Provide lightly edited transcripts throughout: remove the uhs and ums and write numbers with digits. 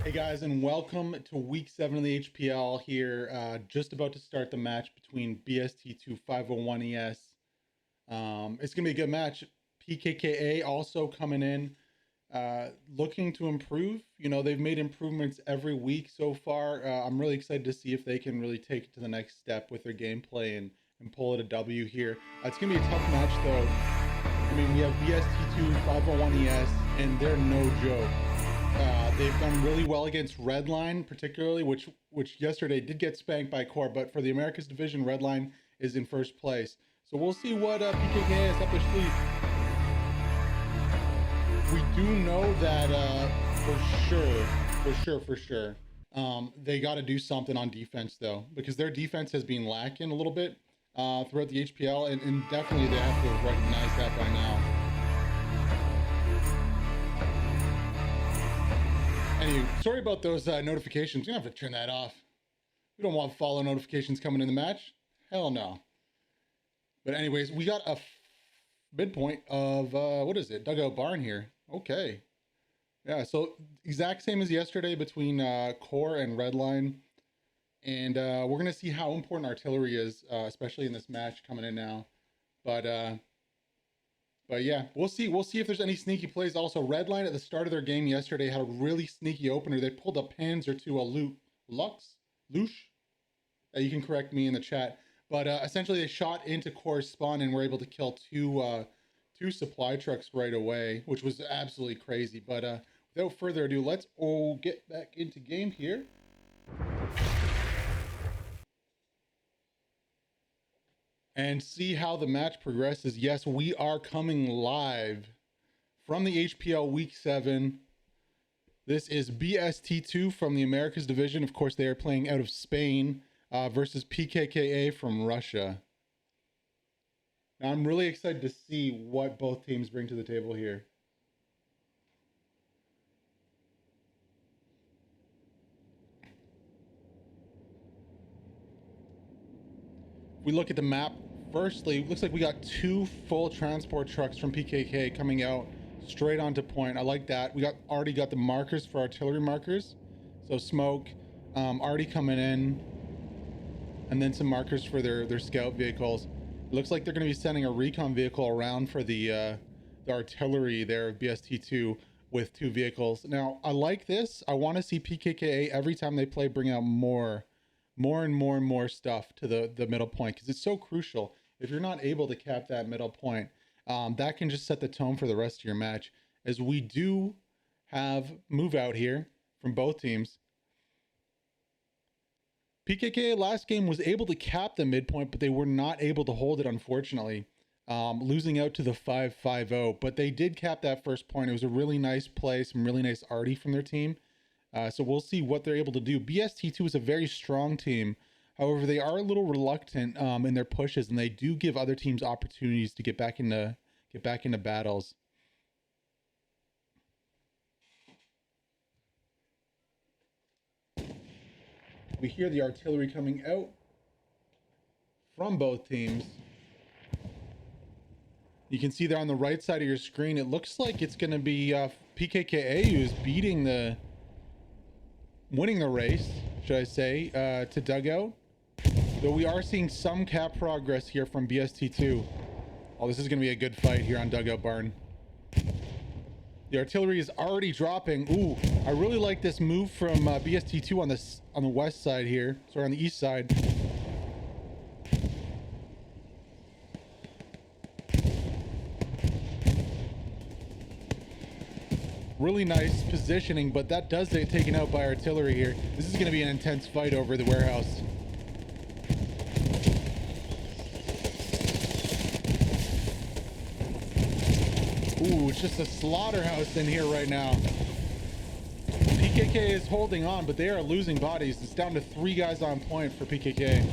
Hey guys, and welcome to week 7 of the HPL here. Just about to start the match between BST2 501ES. It's going to be a good match. PKKA also coming in, looking to improve. You know, they've made improvements every week so far. I'm really excited to see if they can really take it to the next step with their gameplay and pull it a W here. It's going to be a tough match though. I mean, we have BST2 501ES, and they're no joke. They've done really well against Redline, particularly, which yesterday did get spanked by Core. But for the Americas division, Redline is in first place. So we'll see what PKKA has up their sleeve. We do know that for sure, they got to do something on defense though, because their defense has been lacking a little bit throughout the HPL, and definitely they have to recognize that by now. Anyway, sorry about those notifications. You're gonna have to turn that off. We don't want follow notifications coming in the match. Hell no. But anyways, we got a midpoint of what is it? Dugout Barn here. Okay. Yeah, so exact same as yesterday between Core and Redline. And we're gonna see how important artillery is, especially in this match coming in now. But yeah, we'll see. We'll see if there's any sneaky plays. Also, Redline at the start of their game yesterday had a really sneaky opener. They pulled a Panzer to a Lux. You can correct me in the chat. But essentially, they shot into Core's spawn and were able to kill two supply trucks right away, which was absolutely crazy. But without further ado, let's get back into game here. And see how the match progresses. Yes, we are coming live from the HPL Week 7. This is BST2 from the Americas division. Of course, they are playing out of Spain versus PKKA from Russia. Now, I'm really excited to see what both teams bring to the table here. We look at the map. Firstly, it looks like we got two full transport trucks from PKK coming out straight onto point. I like that. We already got the markers for artillery markers. So smoke already coming in. And then some markers for their scout vehicles. It looks like they're going to be sending a recon vehicle around for the artillery there of BST2 with two vehicles. Now, I like this. I want to see PKKA every time they play bring out more stuff to the middle point, because it's so crucial. If you're not able to cap that middle point, that can just set the tone for the rest of your match, as we do have move out here from both teams. PKK last game was able to cap the midpoint, but they were not able to hold it, unfortunately, losing out to the 5-5-0. But they did cap that first point. It was a really nice play, some really nice arty from their team. So we'll see what they're able to do. BST2 is a very strong team. However, they are a little reluctant in their pushes, and they do give other teams opportunities to get back into battles. We hear the artillery coming out from both teams. You can see there on the right side of your screen, it looks like it's going to be PKKA who's winning the race, should I say, to dugout. Though we are seeing some cap progress here from BST2. Oh, this is going to be a good fight here on Dugout Barn. The artillery is already dropping. Ooh, I really like this move from BST2 on the west side here. Sorry, on the east side. Really nice positioning, but that does get taken out by artillery here. This is going to be an intense fight over the warehouse. Ooh, it's just a slaughterhouse in here right now. PKK is holding on, but they are losing bodies. It's down to 3 guys on point for PKK.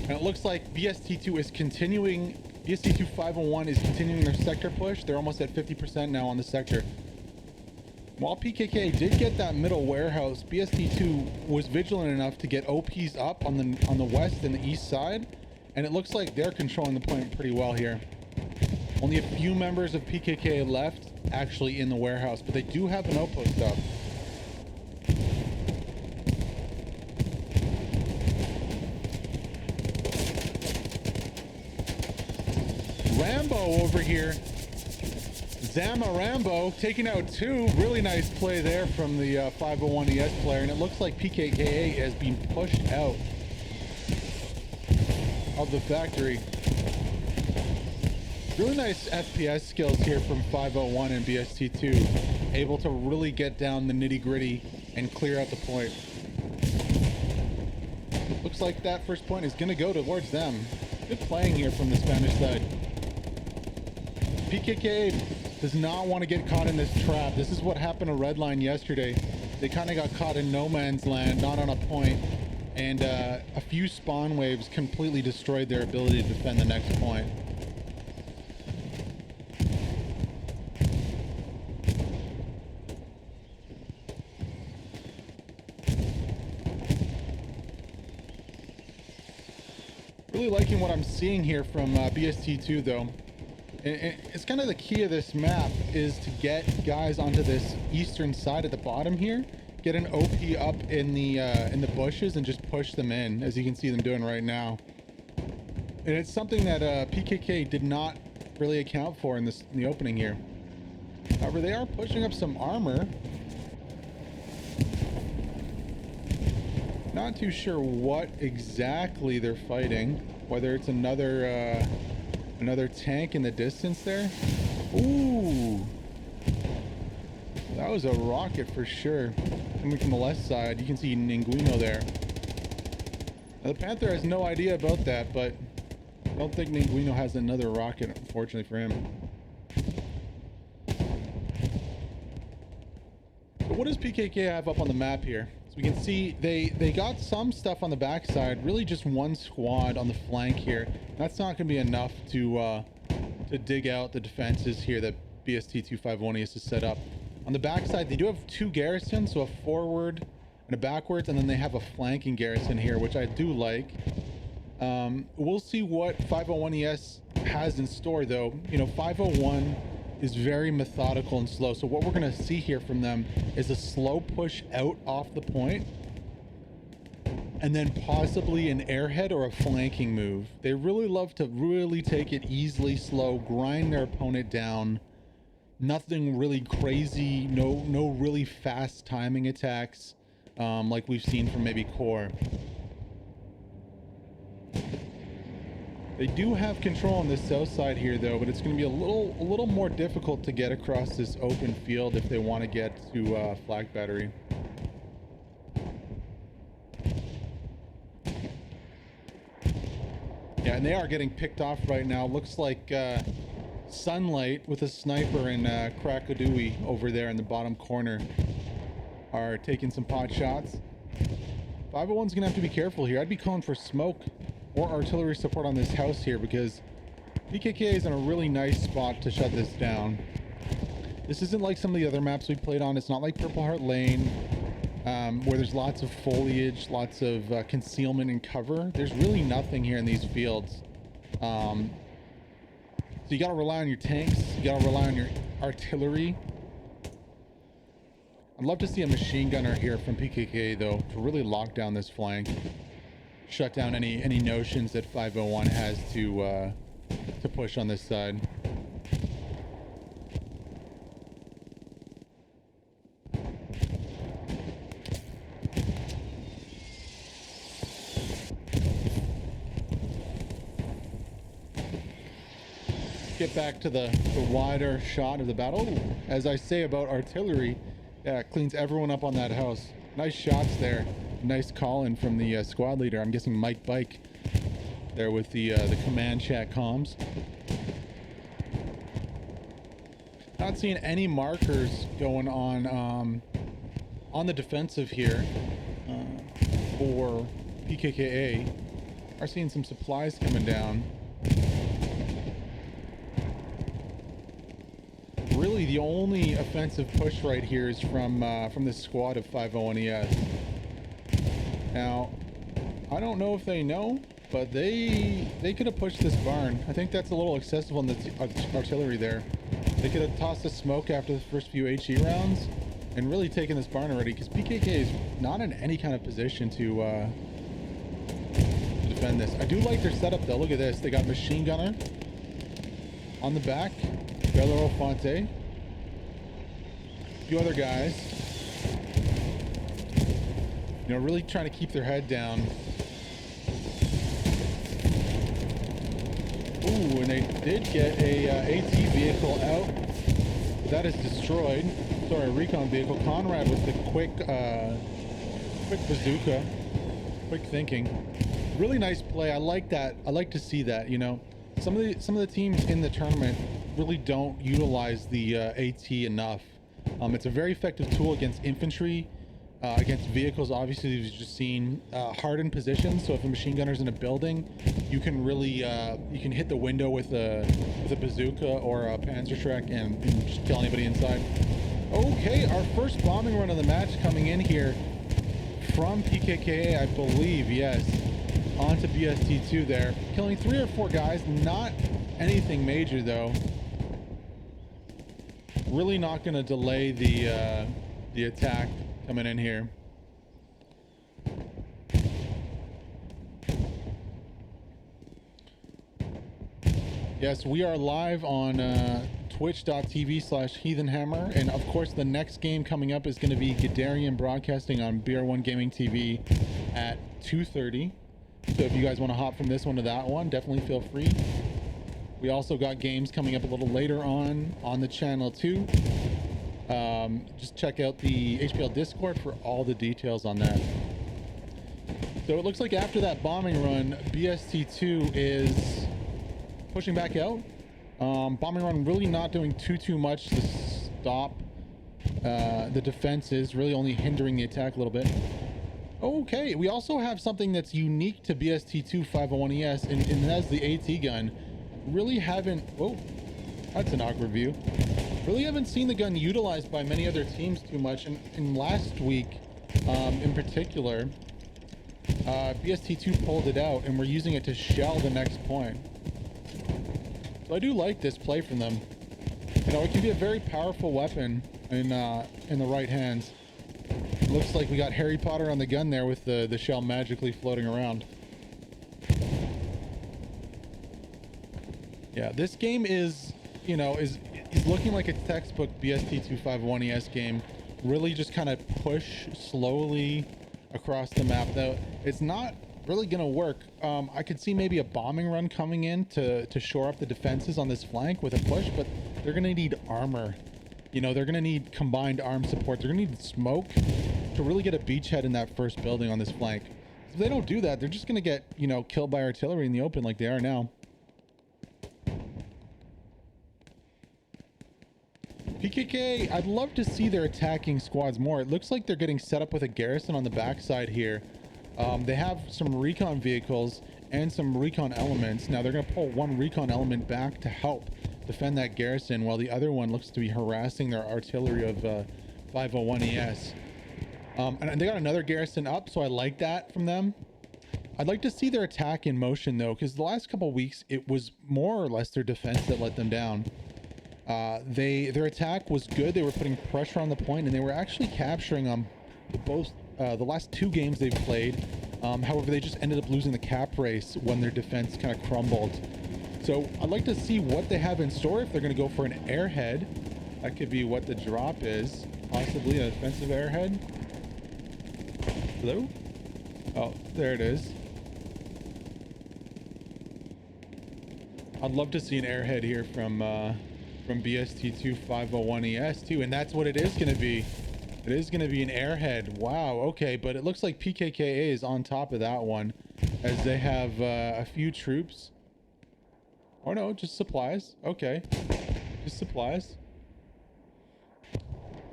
And it looks like BST2 is continuing. BST2 501 is continuing their sector push. They're almost at 50% now on the sector. While PKK did get that middle warehouse, BST2 was vigilant enough to get OPs up on the west and the east side, and it looks like they're controlling the point pretty well here. Only a few members of PKKA left actually in the warehouse, but they do have an outpost up. Rambo over here. Zama Rambo taking out two. Really nice play there from the 501ES player, and it looks like PKKA has been pushed out of the factory. Really nice FPS skills here from 501 and BST2. Able to really get down the nitty gritty and clear out the point. Looks like that first point is going to go towards them. Good playing here from the Spanish side. PKKA does not want to get caught in this trap. This is what happened to Redline yesterday. They kind of got caught in no man's land, not on a point, and a few spawn waves completely destroyed their ability to defend the next point. Really liking what I'm seeing here from BST2 though. It's kind of the key of this map is to get guys onto this eastern side at the bottom here, get an OP up in the bushes and just push them in, as you can see them doing right now. And it's something that PKK did not really account for in the opening here. However, they are pushing up some armor. Not too sure what exactly they're fighting, whether it's another tank in the distance there. Ooh, that was a rocket for sure. Coming from the left side, you can see Ninguino there. Now, the Panther has no idea about that, but I don't think Ninguino has another rocket, unfortunately for him. But what does PKK have up on the map here? We can see they got some stuff on the backside, really just one squad on the flank here. That's not going to be enough to dig out the defenses here that BST251 is to set up. On the backside, they do have two garrisons, so a forward and a backwards, and then they have a flanking garrison here, which I do like. We'll see what 501ES has in store though. You know, 501 is very methodical and slow, so what we're going to see here from them is a slow push out off the point and then possibly an airhead or a flanking move. They really love to really take it easily, slow, grind their opponent down. Nothing really crazy, no really fast timing attacks like we've seen from maybe Core. They do have control on the south side here though, but it's going to be a little more difficult to get across this open field if they want to get to Flag Battery. Yeah, and they are getting picked off right now. Looks like Sunlight with a sniper and Krakadooey over there in the bottom corner are taking some pot shots. 501's gonna have to be careful here. I'd be calling for smoke or artillery support on this house here, because PKK is in a really nice spot to shut this down. This isn't like some of the other maps we played on. It's not like Purple Heart Lane, where there's lots of foliage, lots of concealment and cover. There's really nothing here in these fields. So you gotta rely on your tanks, you gotta rely on your artillery. I'd love to see a machine gunner here from PKK though, to really lock down this flank. Shut down any notions that 501 has to push on this side. Get back to the wider shot of the battle. As I say about artillery, yeah, it cleans everyone up on that house. Nice shots there. Nice call in from the squad leader. I'm guessing Mike Bike there with the command chat comms. Not seeing any markers going on the defensive here for PKKA. Are seeing some supplies coming down. Really, the only offensive push right here is from this squad of 501ES. Now, I don't know if they know, but they could have pushed this barn. I think that's a little excessive on the artillery there. They could have tossed a smoke after the first few HE rounds and really taken this barn already, because PKK is not in any kind of position to defend this. I do like their setup though. Look at this. They got machine gunner on the back, Belo Fonte, a few other guys, you know, really trying to keep their head down. Ooh, and they did get a AT vehicle out, but that is destroyed. Sorry, a recon vehicle. Conrad with the quick bazooka, quick thinking. Really nice play. I like that. I like to see that. You know, some of the teams in the tournament really don't utilize the AT enough. It's a very effective tool against infantry, against vehicles. Obviously, you've just seen hardened positions. So if a machine gunner's in a building, you can really you can hit the window with a bazooka or a Panzerschreck and just kill anybody inside. Okay, our first bombing run of the match coming in here from PKKA, I believe. Yes, onto BST2 there, killing 3 or 4 guys. Not anything major though. Really not going to delay the attack coming in here. Yes, we are live on twitch.tv/heathenhammer, and of course the next game coming up is going to be Gadarian broadcasting on BR1 Gaming TV at 2:30. So if you guys want to hop from this one to that one, definitely feel free. We also got games coming up a little later on the channel too. Just check out the HPL Discord for all the details on that. So it looks like after that bombing run, BST2 is pushing back out. Bombing run really not doing too much to stop the defenses, really only hindering the attack a little bit. Okay, we also have something that's unique to BST2 501ES, and that's the AT gun. Really haven't, oh, that's an awkward view. Really haven't seen the gun utilized by many other teams too much. And last week, in particular, BST2 pulled it out and we're using it to shell the next point. So I do like this play from them. You know, it can be a very powerful weapon in the right hands. Looks like we got Harry Potter on the gun there with the shell magically floating around. Yeah, this game is, you know, is looking like a textbook BST2 501ES game. Really just kind of push slowly across the map. Though it's not really gonna work. I could see maybe a bombing run coming in to shore up the defenses on this flank with a push, but they're gonna need armor. You know, they're gonna need combined arm support. They're gonna need smoke to really get a beachhead in that first building on this flank. If they don't do that, they're just gonna get, you know, killed by artillery in the open like they are now. PKK, I'd love to see their attacking squads more. It looks like they're getting set up with a garrison on the backside here. They have some recon vehicles and some recon elements. Now they're going to pull one recon element back to help defend that garrison, while the other one looks to be harassing their artillery of 501ES. And they got another garrison up, so I like that from them. I'd like to see their attack in motion though, because the last couple of weeks it was more or less their defense that let them down. Their attack was good. They were putting pressure on the point, and they were actually capturing both the last 2 games they've played. However, they just ended up losing the cap race when their defense kind of crumbled. So I'd like to see what they have in store. If they're going to go for an airhead, that could be what the drop is. Possibly an offensive airhead. Hello? Oh, there it is. I'd love to see an airhead here from BST2 501ES too, and that's what it is going to be. It is going to be an airhead. Wow, okay, but it looks like PKKA is on top of that one, as they have a few troops. Oh no, just supplies. Okay, just supplies.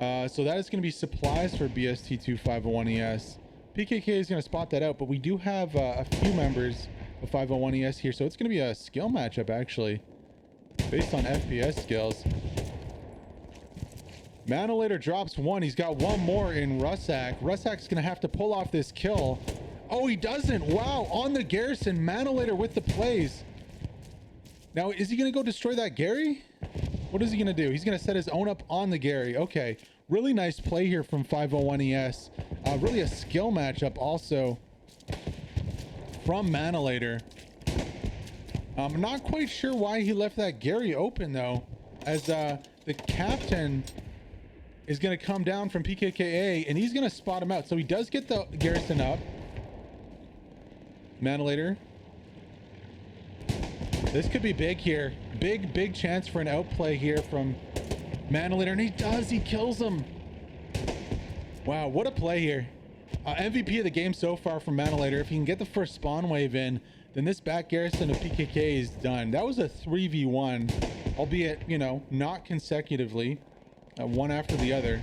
So that is going to be supplies for BST2 501ES. PKK is going to spot that out, but we do have a few members of 501ES here, so it's going to be a skill matchup actually, based on FPS skills. Manilator drops one. He's got one more in Russak. Russak's gonna have to pull off this kill. Oh, he doesn't. Wow, on the Garrison. Manilator with the plays. Now, is he going to go destroy that Gary? What is he going to do? He's going to set his own up on the Gary. Okay. Really nice play here from 501ES. Really a skill matchup also from Manilator. I'm not quite sure why he left that Gary open, though, as the captain is going to come down from PKKA, and he's going to spot him out. So he does get the Garrison up. Manilator. This could be big here. Big chance for an outplay here from Manilator, and he does. He kills him. Wow, what a play here. MVP of the game so far from Manilator. If he can get the first spawn wave in, then this back Garrison of PKK is done. That was a 3v1, albeit, you know, not consecutively, one after the other.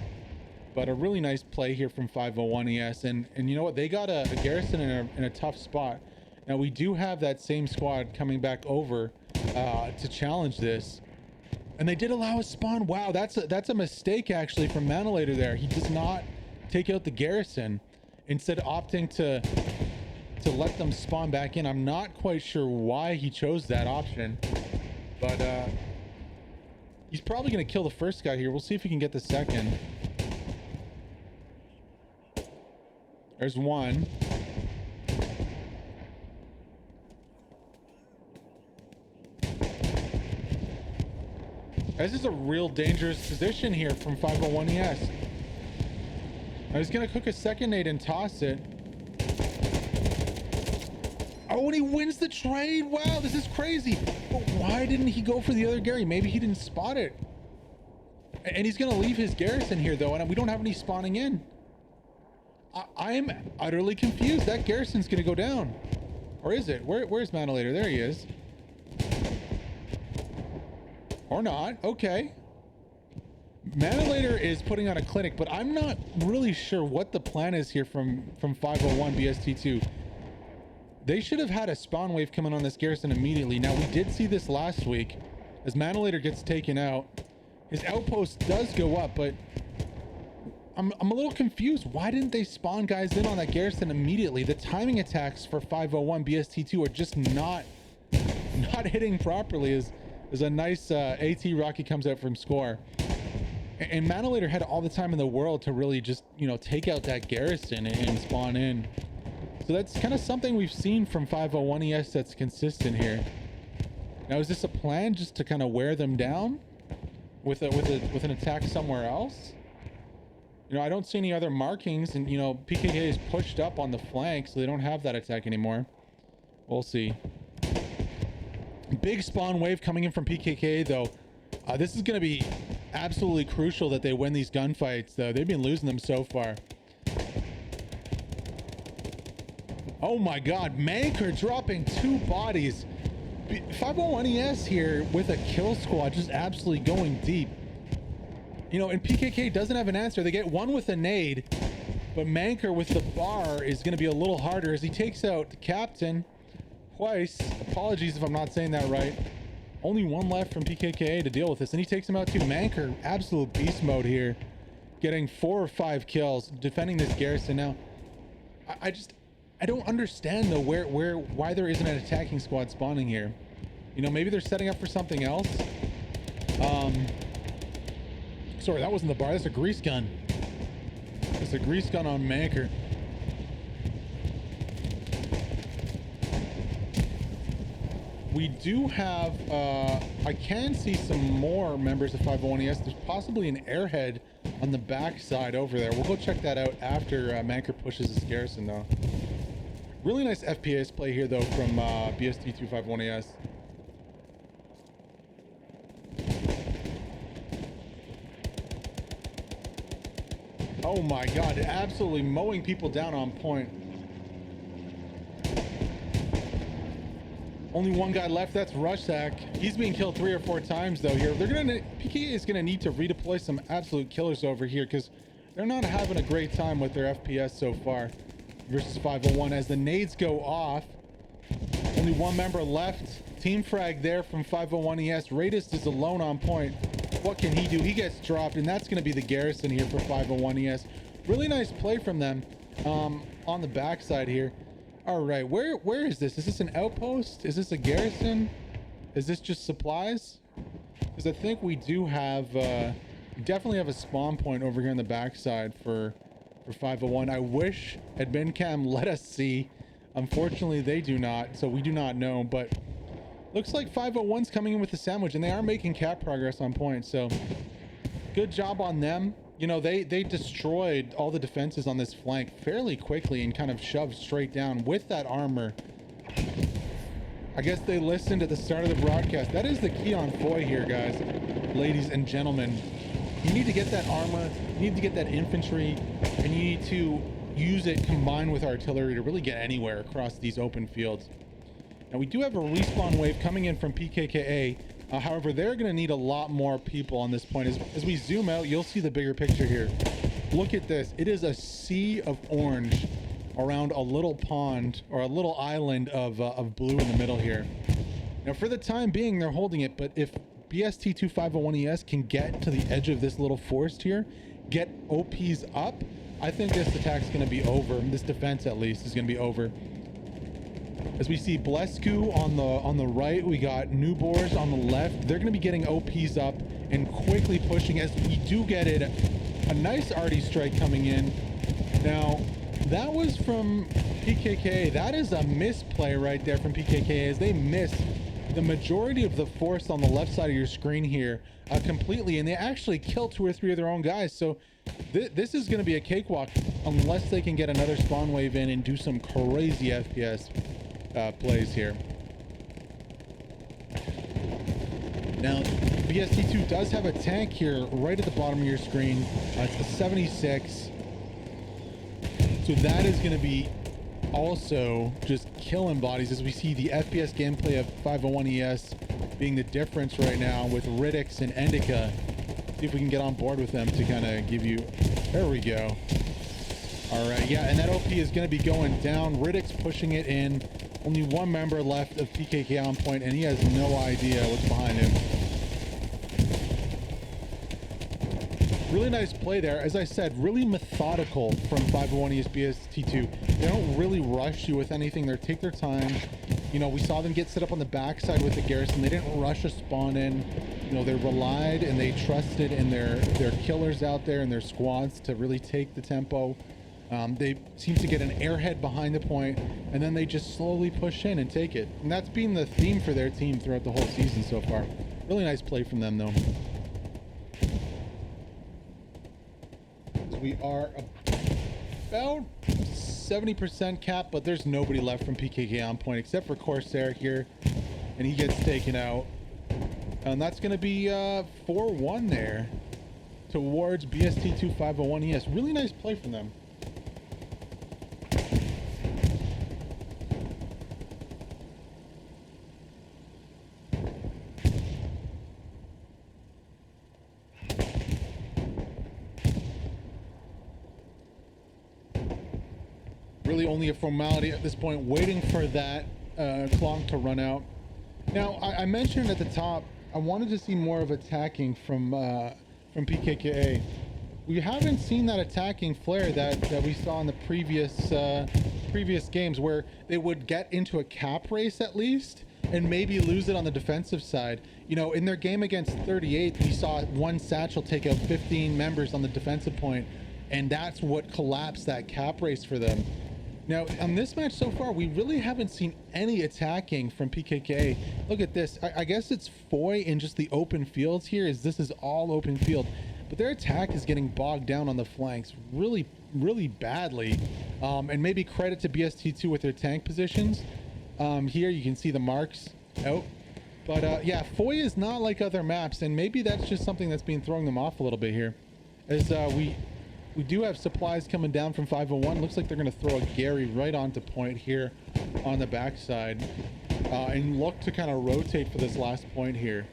But a really nice play here from 501ES. And you know what? They got a Garrison in a tough spot. Now, we do have that same squad coming back over to challenge this. And they did allow a spawn. Wow, that's a mistake, actually, from Manilator there. He does not take out the Garrison, instead opting to let them spawn back in. I'm not quite sure why he chose that option, but he's probably going to kill the first guy here. We'll see if he can get the second. There's one. This is a real dangerous position here from 501ES. Now he's going to cook a second nade and toss it. Oh, and he wins the trade. Wow, this is crazy. But why didn't he go for the other Gary? Maybe he didn't spot it. And he's going to leave his Garrison here, though, and we don't have any spawning in. I am utterly confused. That Garrison's going to go down. Or is it? Where's Manilator? There he is. Or not. Okay. Manilator is putting on a clinic, but I'm not really sure what the plan is here from 501 BST2. They should have had a spawn wave coming on this Garrison immediately. Now, we did see this last week as Manilator gets taken out. His outpost does go up, but I'm a little confused. Why didn't they spawn guys in on that Garrison immediately? The timing attacks for 501 BST2 are just not hitting properly as a nice AT rocket comes out from score. And Manilator had all the time in the world to really just, you know, take out that Garrison and spawn in. So that's kind of something we've seen from 501ES that's consistent here. Now, is this a plan just to kind of wear them down with an attack somewhere else? You know, I don't see any other markings, and, you know, PKK is pushed up on the flank, so they don't have that attack anymore. We'll see. Big spawn wave coming in from PKK, though. This is going to be absolutely crucial that they win these gunfights, though. They've been losing them so far. Oh my god, Manker dropping 2 bodies. 501ES here with a kill squad, just absolutely going deep. You know, and PKK doesn't have an answer. They get one with a nade, but Manker with the bar is going to be a little harder as he takes out the captain twice. Apologies if I'm not saying that right. Only one left from PKKA to deal with this, and he takes him out too. Manker, absolute beast mode here, getting 4 or 5 kills, defending this Garrison. Now, I don't understand though why there isn't an attacking squad spawning here. You know, maybe they're setting up for something else. Sorry, that wasn't the bar. That's a grease gun. It's a grease gun on Manker. We do have, I can see some more members of 501ES. There's possibly an airhead on the back side over there. We'll go check that out after Manker pushes his Garrison, though. Really nice FPS play here, though, from BST2 501ES. Oh my god, absolutely mowing people down on point. Only one guy left, that's Rushsack. He's being killed 3 or 4 times though here. PKA is gonna need to redeploy some absolute killers over here because they're not having a great time with their FPS so far versus 501 as the nades go off. Only one member left. Team frag there from 501ES. Radist is alone on point. What can he do? He gets dropped, and that's gonna be the Garrison here for 501ES. Really nice play from them on the backside here. All right, where is this? Is this an outpost? Is this a garrison? Is this just supplies? Because I think we do have definitely have a spawn point over here on the backside for 501. I wish AdminCam let us see. Unfortunately, they do not, so we do not know. But looks like 501's coming in with the sandwich, and they are making cap progress on point. So good job on them. You know, they destroyed all the defenses on this flank fairly quickly and kind of shoved straight down with that armor. I guess they listened at the start of the broadcast. That is the key on Foy here, guys, ladies and gentlemen. You need to get that armor, you need to get that infantry, and you need to use it combined with artillery to really get anywhere across these open fields. Now, we do have a respawn wave coming in from PKKA. However, they're going to need a lot more people on this point. As we zoom out, you'll see the bigger picture here. Look at this. It is a sea of orange around a little pond or a little island of blue in the middle here. Now, for the time being, they're holding it, but if BST2 501ES can get to the edge of this little forest here, get OPs up, I think this attack's going to be over. This defense, at least, is going to be over. As we see Blesku on the right, we got Newbors on the left. They're going to be getting OPs up and quickly pushing as we do get it. A nice arty strike coming in. Now, that was from PKKA. That is a misplay right there from PKKA as they missed the majority of the force on the left side of your screen here completely, and they actually killed 2 or 3 of their own guys. So this is going to be a cakewalk unless they can get another spawn wave in and do some crazy FPS plays here. Now, BST2 does have a tank here right at the bottom of your screen. It's a 76. So that is going to be also just killing bodies as we see the FPS gameplay of 501ES being the difference right now with Riddix and Endika. See if we can get on board with them to kind of give you... There we go. All right, yeah, and that OP is going to be going down. Riddix pushing it in. Only 1 member left of PKK on point, and he has no idea what's behind him. Really nice play there. As I said, really methodical from 501ES BST2. They don't really rush you with anything. They take their time. You know, we saw them get set up on the backside with the garrison. They didn't rush a spawn in. You know, they relied and they trusted in their killers out there and their squads to really take the tempo. They seem to get an airhead behind the point, and then they just slowly push in and take it. And that's been the theme for their team throughout the whole season so far. Really nice play from them, though. So we are about 70% cap, but there's nobody left from PKK on point except for Corsair here, and he gets taken out. And that's going to be 4-1 there towards BST2 501ES. Really nice play from them. Really only a formality at this point, waiting for that clock to run out. Now, I mentioned at the top, I wanted to see more of attacking from PKKA. We haven't seen that attacking flare that we saw in the previous games, where they would get into a cap race at least and maybe lose it on the defensive side. You know, in their game against 38, we saw 1 satchel take out 15 members on the defensive point, and that's what collapsed that cap race for them. Now, on this match so far, we really haven't seen any attacking from PKKA. Look at this. I guess it's Foy in just the open fields here, as this is all open field. But their attack is getting bogged down on the flanks really, really badly. And maybe credit to BST2 with their tank positions. Here you can see the marks out. But yeah, Foy is not like other maps, and maybe that's just something that's been throwing them off a little bit here. As we do have supplies coming down from 501. Looks like they're going to throw a Gary right onto point here on the backside. And look to kind of rotate for this last point here.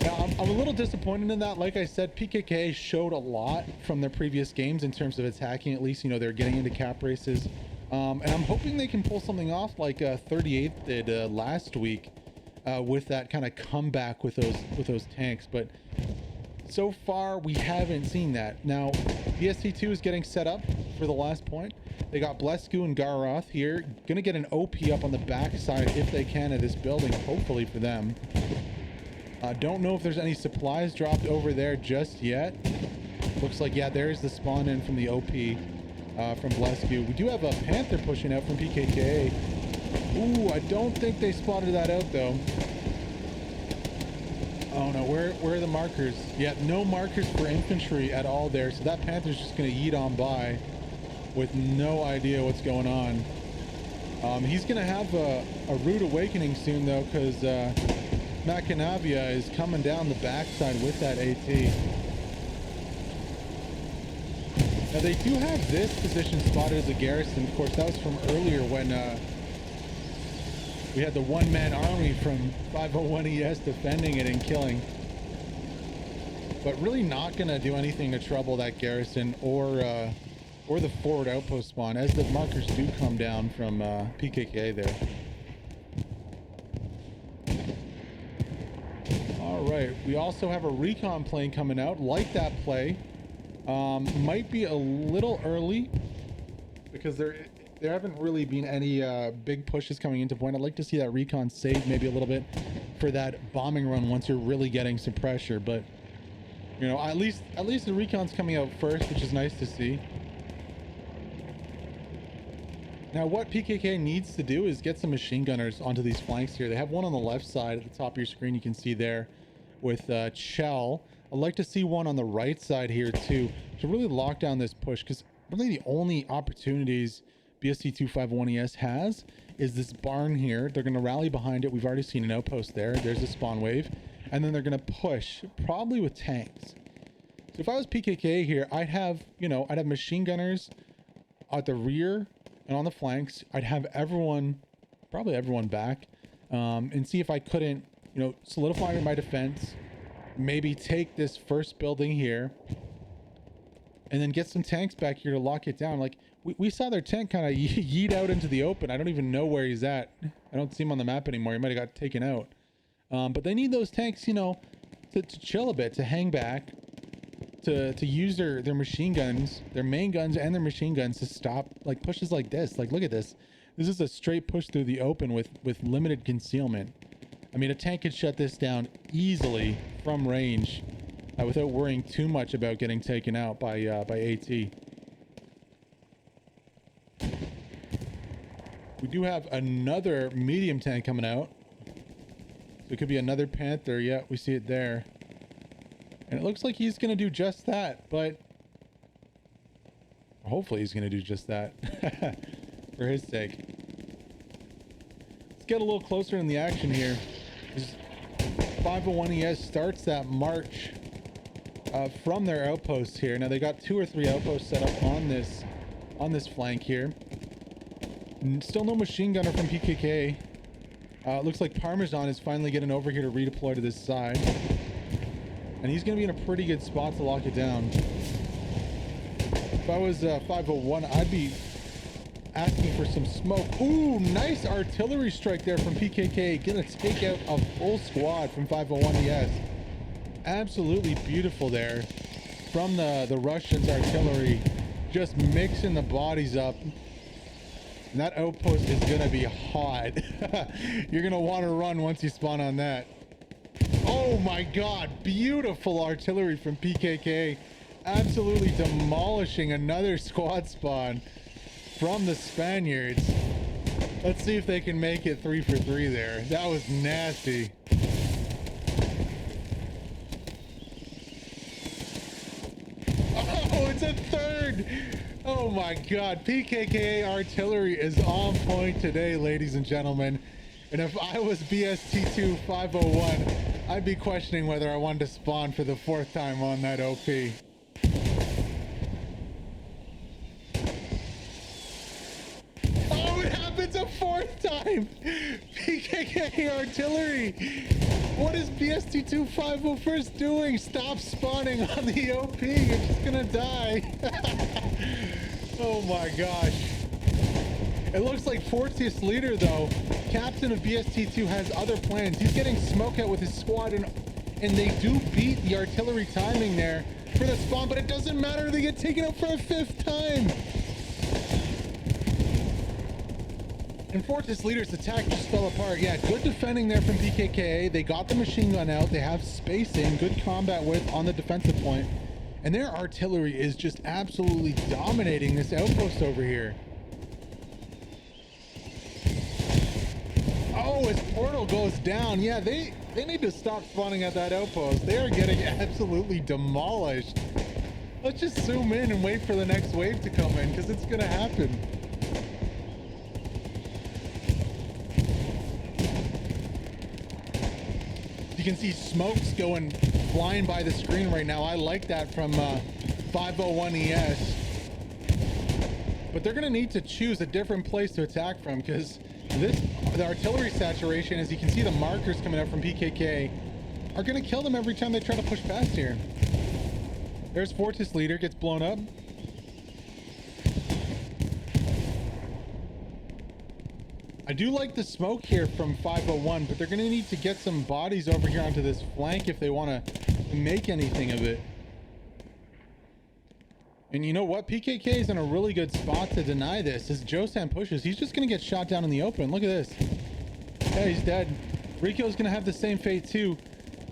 Now, I'm a little disappointed in that. Like I said, PKK showed a lot from their previous games in terms of attacking. At least, you know, they're getting into cap races. And I'm hoping they can pull something off like 38 did last week with that kind of comeback with those tanks. But so far, we haven't seen that. Now, BST2 is getting set up for the last point. They got Blesku and Garoth here. Gonna get an OP up on the backside if they can of this building, hopefully for them. Don't know if there's any supplies dropped over there just yet. Looks like, yeah, there's the spawn in from the OP from Blesku. We do have a Panther pushing out from PKKA. Ooh, I don't think they spotted that out though. Oh no, where are the markers? Yeah, no markers for infantry at all there. So that Panther's just gonna yeet on by with no idea what's going on. He's gonna have a rude awakening soon though, because Macanavia is coming down the backside with that AT. Now they do have this position spotted as a garrison. Of course, that was from earlier when we had the one-man army from 501 ES defending it and killing. But really not gonna do anything to trouble that garrison or the forward outpost spawn, as the markers do come down from PKKA there. All right, we also have a recon plane coming out. Like that play. Might be a little early because there haven't really been any big pushes coming into point. I'd like to see that recon save maybe a little bit for that bombing run once you're really getting some pressure. But you know, at least the recon's coming out first, which is nice to see. Now what PKK needs to do is get some machine gunners onto these flanks here. They have one on the left side at the top of your screen, you can see there with Chell. I'd like to see one on the right side here too to really lock down this push, because really the only opportunities BST2 501ES has is this barn here. They're going to rally behind it. We've already seen an outpost there. There's a spawn wave. And then they're going to push, probably with tanks. So if I was PKK here, I'd have, you know, I'd have machine gunners at the rear and on the flanks. I'd have everyone, probably everyone back, and see if I couldn't, you know, solidify my defense, maybe take this first building here and then get some tanks back here to lock it down. Like we saw their tank kind of yeet out into the open. I don't even know where he's at. I don't see him on the map anymore. He might have got taken out. But they need those tanks, you know, to chill a bit, to hang back, to use their machine guns, their main guns and their machine guns to stop like pushes like this. Like, look at this. This is a straight push through the open with limited concealment. I mean, a tank could shut this down easily from range without worrying too much about getting taken out by AT. We do have another medium tank coming out. So it could be another Panther. Yeah, we see it there. And it looks like he's going to do just that, but hopefully he's going to do just that for his sake. Let's get a little closer in the action here. 501 ES starts that march from their outposts here. Now they got 2 or 3 outposts set up on this flank here. Still no machine gunner from PKK. Looks like Parmesan is finally getting over here to redeploy to this side, and he's going to be in a pretty good spot to lock it down. If I was 501, I'd be asking for some smoke. Ooh, nice artillery strike there from PKK. Gonna take out a full squad from 501 ES. Absolutely beautiful there from the Russians' artillery, just mixing the bodies up. And that outpost is gonna be hot. You're gonna want to run once you spawn on that. Oh my god, beautiful artillery from PKK. Absolutely demolishing another squad spawn from the Spaniards. Let's see if they can make it 3 for 3 there. That was nasty. Oh, it's a third. Oh my god, PKKA artillery is on point today, ladies and gentlemen. And if I was BST2 501, I'd be questioning whether I wanted to spawn for the 4th time on that OP. Oh, it happens a 4th time! PKKA artillery! What is BST2 501st doing? Stop spawning on the OP, you're just gonna die. Oh my gosh. It looks like Fortius leader though, captain of BST2, has other plans. He's getting smoke out with his squad, and they do beat the artillery timing there for the spawn, but it doesn't matter, they get taken out for a 5th time. And Fortress Leader's attack just fell apart. Yeah, good defending there from PKKA. They got the machine gun out. They have spacing, good combat width on the defensive point. And their artillery is just absolutely dominating this outpost over here. Oh, his portal goes down. Yeah, they need to stop spawning at that outpost. They are getting absolutely demolished. Let's just zoom in and wait for the next wave to come in, because it's going to happen. You can see smokes going flying by the screen right now. I like that from 501 ES. But they're going to need to choose a different place to attack from, because the artillery saturation, as you can see the markers coming up from PKK, are going to kill them every time they try to push past here. There's Fortress Leader, gets blown up. I do like the smoke here from 501, but they're going to need to get some bodies over here onto this flank if they want to make anything of it. And you know what? PKK is in a really good spot to deny this. As Josan pushes, he's just going to get shot down in the open. Look at this. Yeah, he's dead. Riko's going to have the same fate too.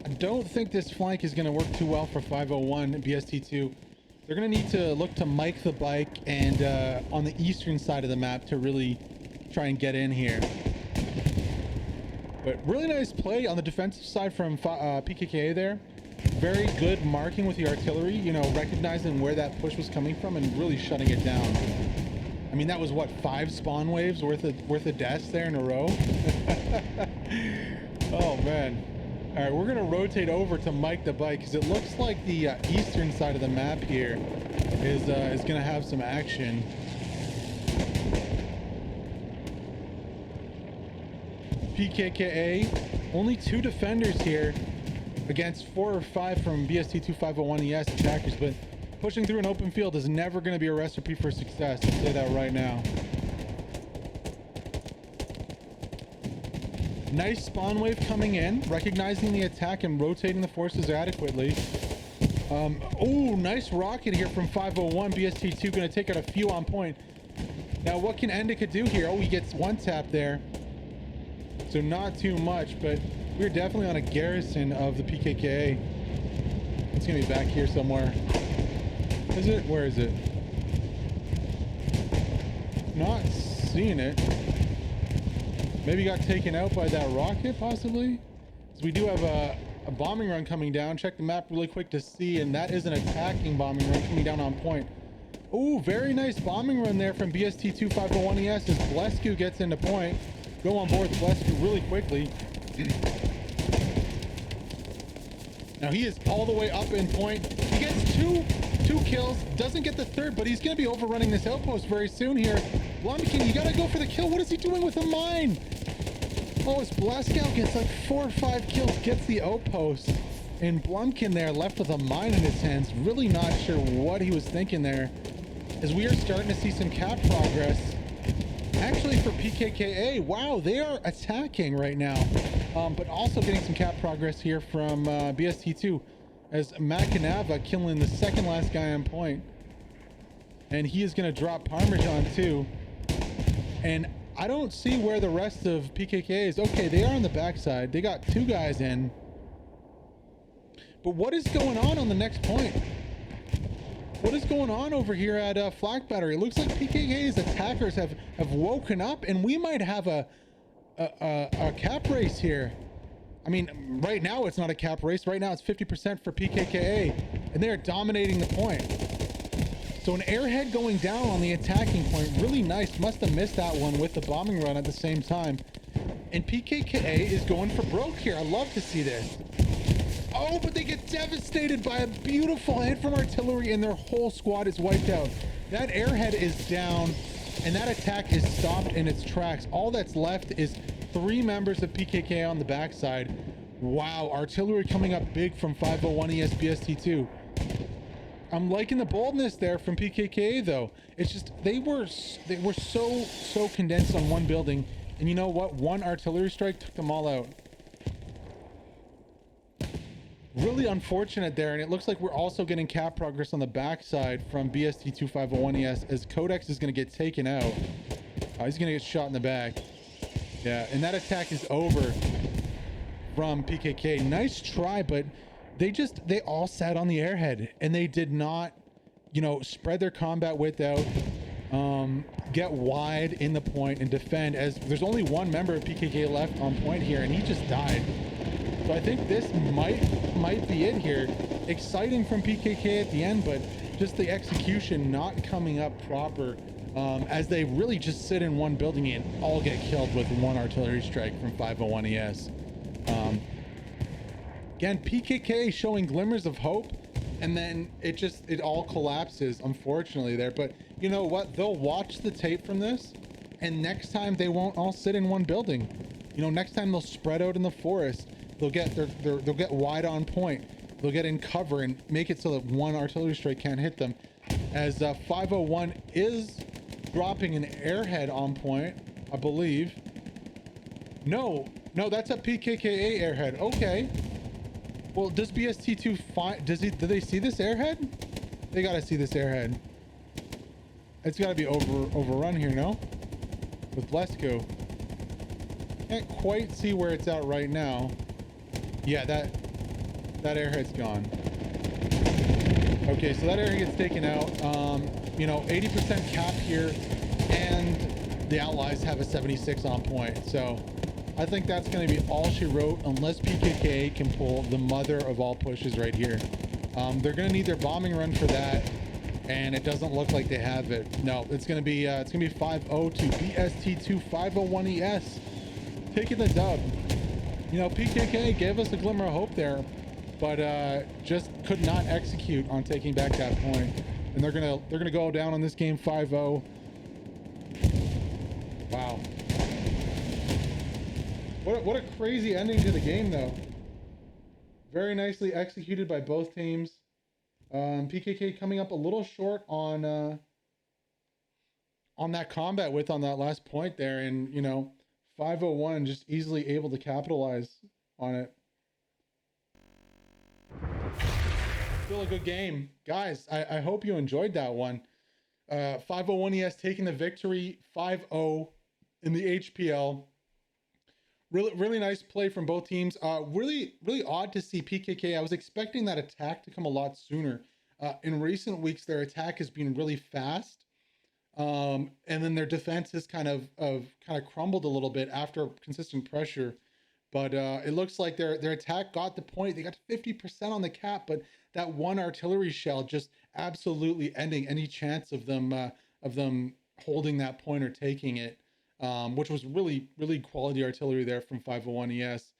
I don't think this flank is going to work too well for 501 and BST2. They're going to need to look to Mike the bike and on the eastern side of the map to really try and get in here. But really nice play on the defensive side from PKKA there. Very good marking with the artillery, you know, recognizing where that push was coming from and really shutting it down. I mean, that was what, 5 spawn waves worth of deaths there in a row? Oh man. All right, we're gonna rotate over to Mike the bike, because it looks like the eastern side of the map here is gonna have some action. PKKA, only 2 defenders here against 4 or 5 from BST2 501 ES attackers, but pushing through an open field is never going to be a recipe for success. I'll say that right now. Nice spawn wave coming in, recognizing the attack and rotating the forces adequately. Oh, nice rocket here from 501. BST2 going to take out a few on point. Now, what can Endika do here? Oh, he gets 1 tap there. So not too much, but we're definitely on a garrison of the PKKA. It's gonna be back here somewhere. Is it? Where is it? Not seeing it. Maybe got taken out by that rocket, possibly? So we do have a bombing run coming down. Check the map really quick to see, and that is an attacking bombing run coming down on point. Oh, very nice bombing run there from BST2 501 ES as Blesku gets into point. Go on board Blesku really quickly. Now he is all the way up in point. He gets two kills, doesn't get the third, but he's going to be overrunning this outpost very soon here. Blumpkin, you got to go for the kill. What is he doing with the mine? Oh, as Blaskow gets like 4 or 5 kills, gets the outpost. And Blumpkin there left with a mine in his hands. Really not sure what he was thinking there. As we are starting to see some cap progress. Actually, for PKKA, wow, they are attacking right now, but also getting some cap progress here from BST2 as Makanava killing the second last guy on point, and he is going to drop Parmesan too. And I don't see where the rest of PKKA is. Okay, they are on the backside. They got 2 guys in, but what is going on the next point? What is going on over here at Flak Battery? It looks like PKK's attackers have woken up, and we might have a cap race here. I mean, right now it's not a cap race. Right now it's 50% for PKKA, and they're dominating the point. So an airhead going down on the attacking point, really nice. Must have missed that one with the bombing run at the same time. And PKKA is going for broke here. I love to see this. Oh, but they get devastated by a beautiful hit from artillery, and their whole squad is wiped out. That airhead is down, and that attack is stopped in its tracks. All that's left is 3 members of PKK on the backside. Wow, artillery coming up big from 501 ES BST2. I'm liking the boldness there from PKK though. It's just they were so condensed on one building, and you know what? One artillery strike took them all out. Really unfortunate there, and it looks like we're also getting cap progress on the backside from BST2 501 ES as Codex is going to get taken out. He's gonna get shot in the back. Yeah, and that attack is over from PKK. Nice try, but they all sat on the airhead and they did not, spread their combat width out, get wide in the point and defend, as there's only one member of PKK left on point here, and he just died. So I think this might be it here. Exciting from PKK at the end, but just the execution not coming up proper, as they really just sit in one building and all get killed with one artillery strike from 501 ES. Again, PKK showing glimmers of hope, and then it all collapses, unfortunately, there. But you know what? They'll watch the tape from this, and next time they won't all sit in one building. Next time they'll spread out in the forest. They'll get wide on point. They'll get in cover and make it so that one artillery strike can't hit them. As 501 is dropping an airhead on point, I believe. No, that's a PKKA airhead. Okay. Well, does BST2 find? Do they see this airhead? They gotta see this airhead. It's gotta be overrun here, no? With Lesko. Can't quite see where it's at right now. Yeah, that airhead's gone. Okay, so that airhead gets taken out. 80% cap here, and the Allies have a 76 on point. So I think that's going to be all she wrote, unless PKK can pull the mother of all pushes right here. They're going to need their bombing run for that, and it doesn't look like they have it. No, it's going to be 5-0 to BST2 501 ES, taking the dub. PKK gave us a glimmer of hope there, but just could not execute on taking back that point. And they're gonna go down on this game 5-0. Wow. What a crazy ending to the game, though. Very nicely executed by both teams. PKK coming up a little short on that combat width on that last point there, and 501 just easily able to capitalize on it. Still a good game, guys. I hope you enjoyed that one. 501 ES taking the victory, 5-0 in the HPL. Really nice play from both teams. Really odd to see PKK. I was expecting that attack to come a lot sooner. In recent weeks, their attack has been really fast, and then their defense has kind of crumbled a little bit after consistent pressure. But it looks like their attack got the point. They got 50% on the cap, but that one artillery shell just absolutely ending any chance of them holding that point or taking it, which was really quality artillery there from 501 ES.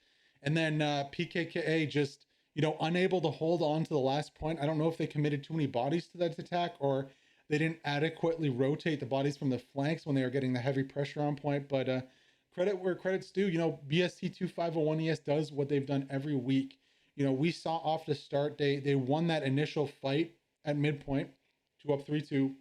And then PKKA just unable to hold on to the last point. I don't know if they committed too many bodies to that attack, or they didn't adequately rotate the bodies from the flanks when they were getting the heavy pressure on point. But credit where credit's due. BST2 501 ES does what they've done every week. We saw off the start, they won that initial fight at midpoint, 2 up 3-2.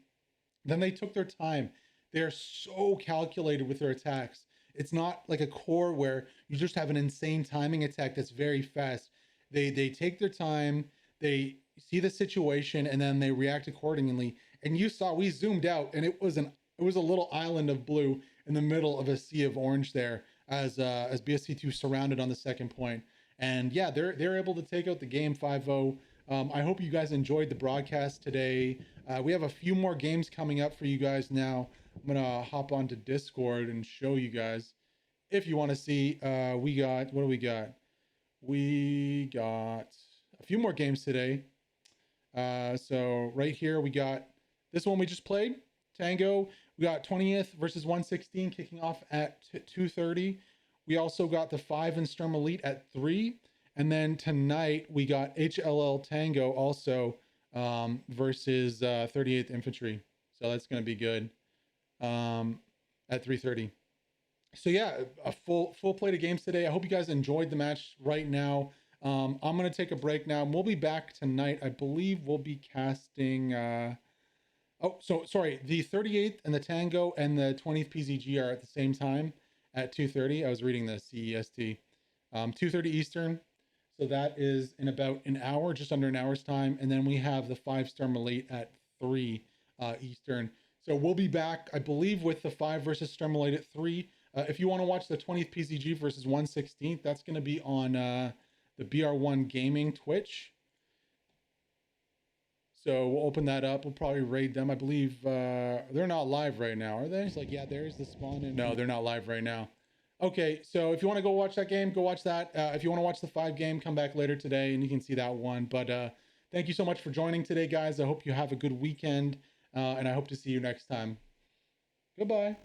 Then they took their time. They are so calculated with their attacks. It's not like a core where you just have an insane timing attack that's very fast. They take their time, they see the situation, and then they react accordingly. And you saw, we zoomed out, and it was a little island of blue in the middle of a sea of orange there, as BST2 surrounded on the second point. And yeah, they're able to take out the game 5-0. I hope you guys enjoyed the broadcast today. We have a few more games coming up for you guys now. I'm gonna hop onto Discord and show you guys if you want to see. What do we got? We got a few more games today. So right here we got this one we just played, Tango. We got 20th versus 116 kicking off at 2:30. We also got the 5 in Sturm Elite at 3. And then tonight we got HLL Tango also versus 38th Infantry. So that's going to be good at 3:30. So yeah, a full plate of games today. I hope you guys enjoyed the match right now. I'm going to take a break now. We'll be back tonight. I believe we'll be casting... the 38th and the Tango and the 20th PZG are at the same time at 2:30. I was reading the CEST. 2:30 Eastern. So that is in about an hour, just under an hour's time. And then we have the 5-star Elite at 3 Eastern. So we'll be back, I believe, with the 5 versus Stremulated 3. If you want to watch the 20th PCG versus 116th, that's going to be on the BR1 Gaming Twitch. So we'll open that up. We'll probably raid them. I believe they're not live right now, are they? It's like, yeah, there's the spawn. And no, they're not live right now. Okay, so if you want to go watch that game, go watch that. If you want to watch the 5 game, come back later today and you can see that one. But thank you so much for joining today, guys. I hope you have a good weekend, and I hope to see you next time. Goodbye.